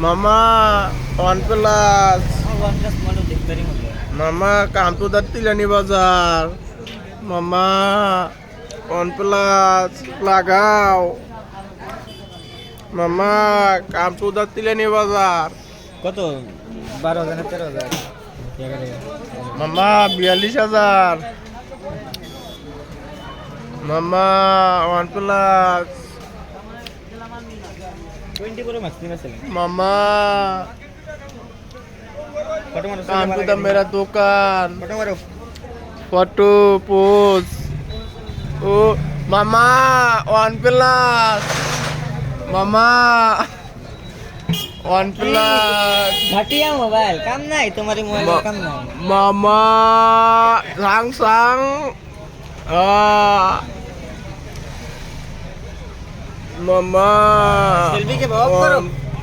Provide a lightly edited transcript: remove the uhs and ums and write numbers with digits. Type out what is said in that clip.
মামা one plus. One plus model দেখতে পারি মনে মামা কামতুদার তিলানি বাজার। মামা ওয়ান প্লাস লাগাও। মামা কামতুদার তিলানি বাজার। কত 12,000 না 13,000? মামা 42,000। মামা ওয়ান প্লাস। 20 Pro Max নিয়ে আসলেন। মামা ফটো মারো কামতুদা মেরা দোকান। ফটো মারো। Photo pose. ও মামা ওয়ান প্লাস। মামা ওয়ান প্লাস। ঘাটিয়া মোবাইল কাম নাই তোমার এই মোবাইল কাম নাই। মামা সাং সাং। মামা সেলফি কে অফ করো।